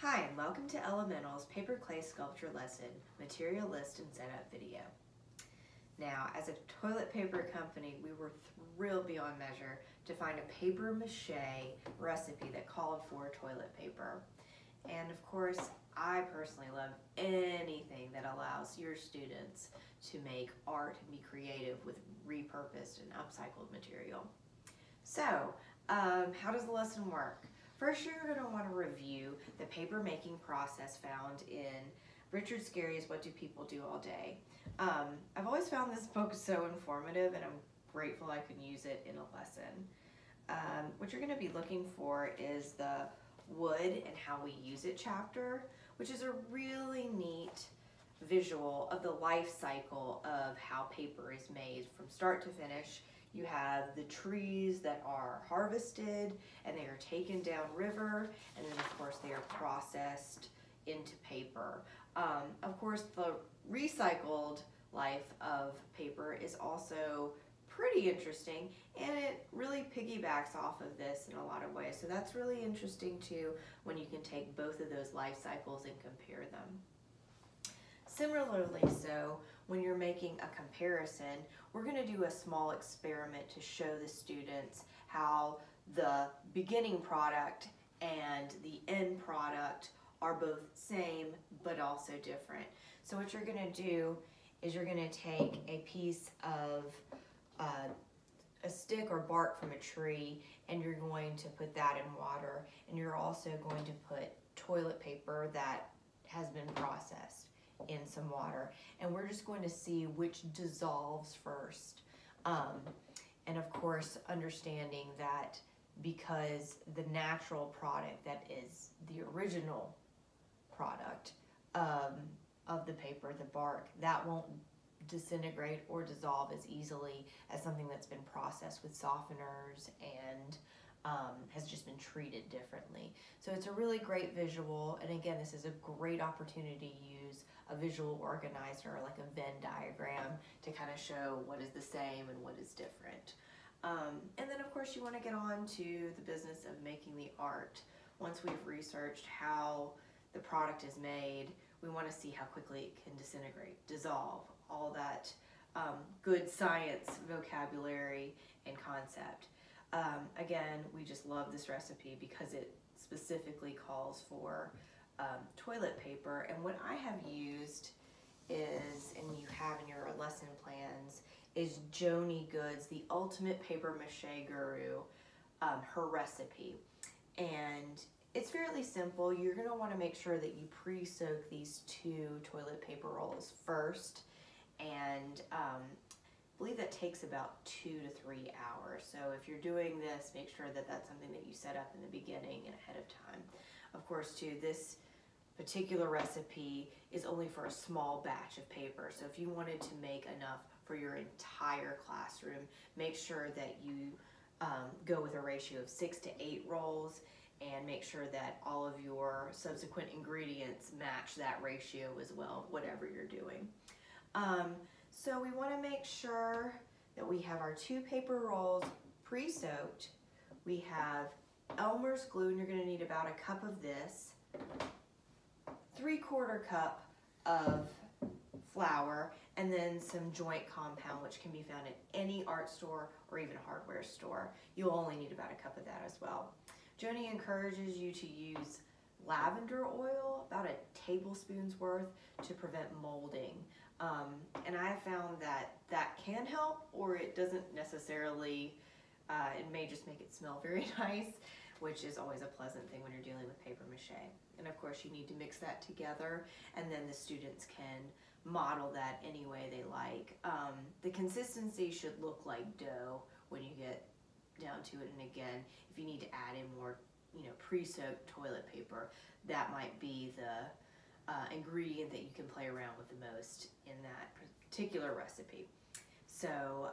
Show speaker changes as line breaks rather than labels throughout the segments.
Hi, and welcome to Elemental's paper clay sculpture lesson, material list and setup video. Now, as a toilet paper company, we were thrilled beyond measure to find a paper mache recipe that called for toilet paper. And of course, I personally love anything that allows your students to make art and be creative with repurposed and upcycled material. So, how does the lesson work? First, you're going to want to review the paper making process found in Richard Scarry's What Do People Do All Day? I've always found this book so informative, and I'm grateful I can use it in a lesson. What you're going to be looking for is the wood and how we use it chapter, which is a really neat visual of the life cycle of how paper is made from start to finish. You have the trees that are harvested and they are taken downriver, and then of course they are processed into paper. Of course, the recycled life of paper is also pretty interesting, and it really piggybacks off of this in a lot of ways. So that's really interesting too, when you can take both of those life cycles and compare them. Similarly, so when you're making a comparison, we're going to do a small experiment to show the students how the beginning product and the end product are both same but also different. So what you're going to do is you're going to take a piece of a stick or bark from a tree, and you're going to put that in water, and you're also going to put toilet paper that has been processed in some water, and we're just going to see which dissolves first. And of course, understanding that because the natural product that is the original product of the paper, the bark, that won't disintegrate or dissolve as easily as something that's been processed with softeners and has just been treated differently. So it's a really great visual, and again, this is a great opportunity to use a visual organizer like a Venn diagram to kind of show what is the same and what is different. And then of course you want to get on to the business of making the art. Once we've researched how the product is made, we want to see how quickly it can disintegrate, dissolve, all that good science vocabulary and concept. Again, we just love this recipe because it specifically calls for toilet paper, and what I have used is, and you have in your lesson plans, is Joni Good's The Ultimate Paper Mache Guru, her recipe. And it's fairly simple. You're going to want to make sure that you pre-soak these 2 toilet paper rolls first, and I believe that takes about 2 to 3 hours. So if you're doing this, make sure that that's something that you set up in the beginning and ahead of time. Of course, too, this particular recipe is only for a small batch of paper. So if you wanted to make enough for your entire classroom, make sure that you go with a ratio of 6 to 8 rolls, and make sure that all of your subsequent ingredients match that ratio as well, whatever you're doing. So we want to make sure that we have our 2 paper rolls pre-soaked. We have Elmer's glue, and you're going to need about a cup of this, 3/4 cup of flour, and then some joint compound, which can be found at any art store or even a hardware store. You'll only need about a cup of that as well. Joni encourages you to use lavender oil, about a tablespoon's worth, to prevent molding. And I found that that can help, or it doesn't necessarily, it may just make it smell very nice, which is always a pleasant thing when you're dealing with paper mache. And of course you need to mix that together, and then the students can model that any way they like. The consistency should look like dough when you get down to it, and again, if you need to add in more pre-soaked toilet paper, that might be the ingredient that you can play around with the most in that particular recipe. So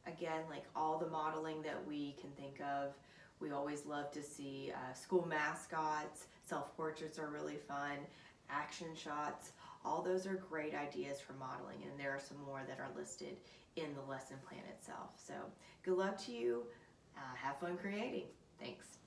again, like all the modeling that we can think of, we always love to see school mascots, self-portraits are really fun, action shots, all those are great ideas for modeling, and there are some more that are listed in the lesson plan itself. So good luck to you, have fun creating. Thanks.